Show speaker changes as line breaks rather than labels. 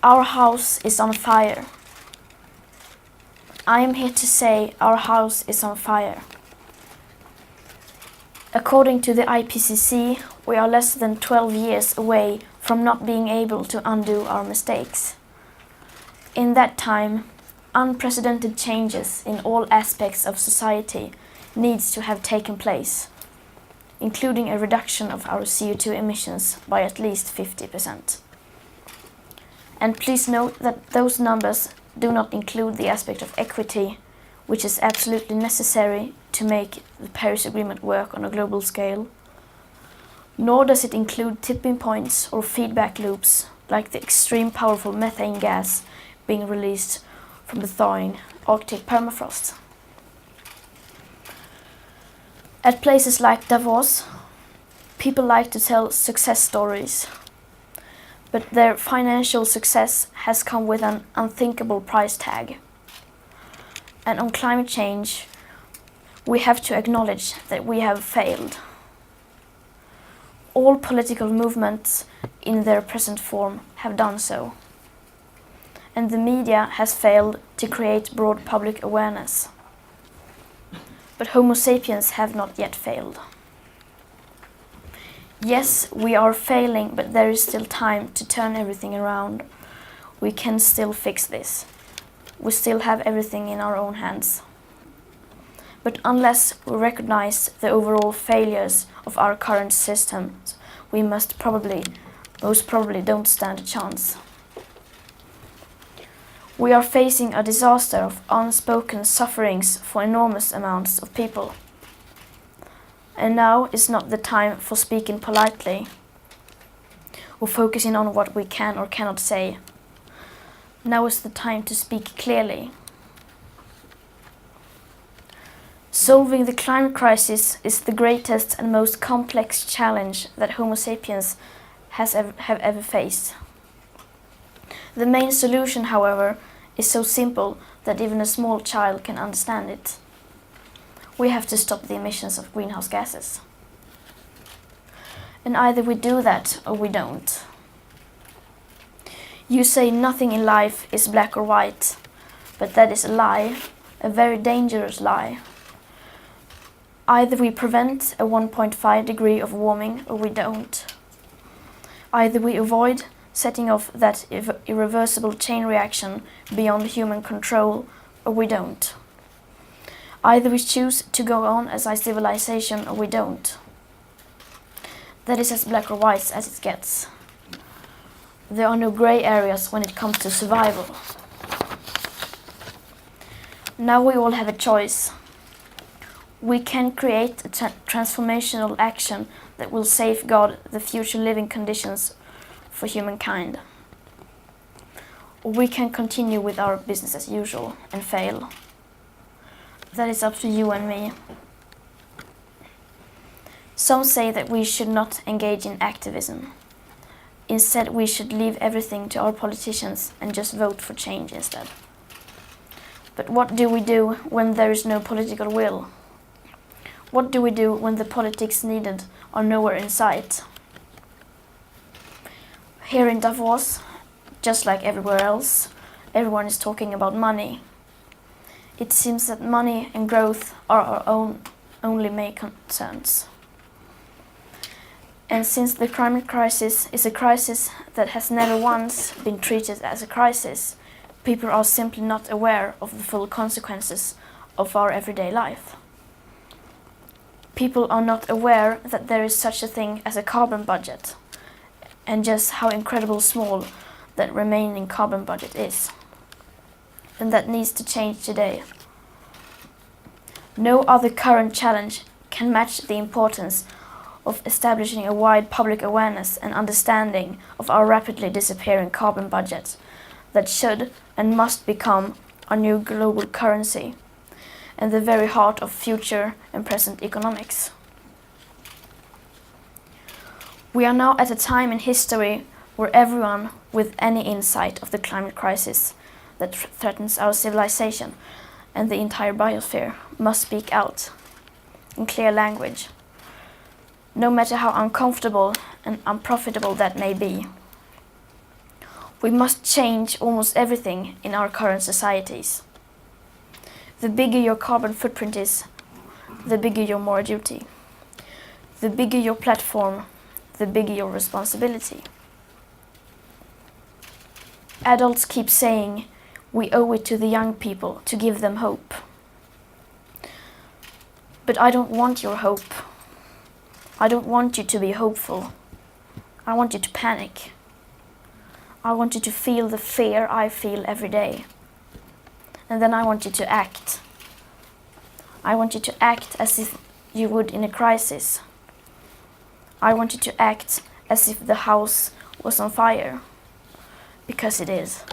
Our house is on fire. I am here to say our house is on fire. According to the IPCC, we are less than 12 years away from not being able to undo our mistakes. In that time, unprecedented changes in all aspects of society needs to have taken place, including a reduction of our CO2 emissions by at least 50%. And please note that those numbers do not include the aspect of equity, which is absolutely necessary to make the Paris Agreement work on a global scale. Nor does it include tipping points or feedback loops like the extreme powerful methane gas being released from the thawing Arctic permafrost. At places like Davos, people like to tell success stories, but their financial success has come with an unthinkable price tag. And on climate change, we have to acknowledge that we have failed. All political movements in their present form have done so. And the media has failed to create broad public awareness. But Homo sapiens have not yet failed. Yes, we are failing, but there is still time to turn everything around. We can still fix this. We still have everything in our own hands. But unless we recognize the overall failures of our current systems, we most probably don't stand a chance. We are facing a disaster of unspoken sufferings for enormous amounts of people. And now is not the time for speaking politely or focusing on what we can or cannot say. Now is the time to speak clearly. Solving the climate crisis is the greatest and most complex challenge that Homo sapiens have ever faced. The main solution, however, is so simple that even a small child can understand it. We have to stop the emissions of greenhouse gases. And either we do that or we don't. You say nothing in life is black or white, but that is a lie, a very dangerous lie. Either we prevent a 1.5 degree of warming or we don't. Either we avoid setting off that irreversible chain reaction beyond human control or we don't. Either we choose to go on as a civilization or we don't. That is as black or white as it gets. There are no grey areas when it comes to survival. Now we all have a choice. We can create a transformational action that will safeguard the future living conditions for humankind. Or we can continue with our business as usual and fail. That is up to you and me. Some say that we should not engage in activism. Instead, we should leave everything to our politicians and just vote for change instead. But what do we do when there is no political will? What do we do when the politics needed are nowhere in sight? Here in Davos, just like everywhere else, everyone is talking about money. It seems that money and growth are our only main concerns. And since the climate crisis is a crisis that has never once been treated as a crisis, people are simply not aware of the full consequences of our everyday life. People are not aware that there is such a thing as a carbon budget, and just how incredibly small that remaining carbon budget is. And that needs to change today. No other current challenge can match the importance of establishing a wide public awareness and understanding of our rapidly disappearing carbon budget that should and must become our new global currency and the very heart of future and present economics. We are now at a time in history where everyone with any insight of the climate crisis that threatens our civilization and the entire biosphere must speak out in clear language, no matter how uncomfortable and unprofitable that may be. We must change almost everything in our current societies. The bigger your carbon footprint is, the bigger your moral duty. The bigger your platform, the bigger your responsibility. Adults keep saying we owe it to the young people to give them hope. But I don't want your hope. I don't want you to be hopeful. I want you to panic. I want you to feel the fear I feel every day. And then I want you to act. I want you to act as if you would in a crisis. I want you to act as if the house was on fire. Because it is.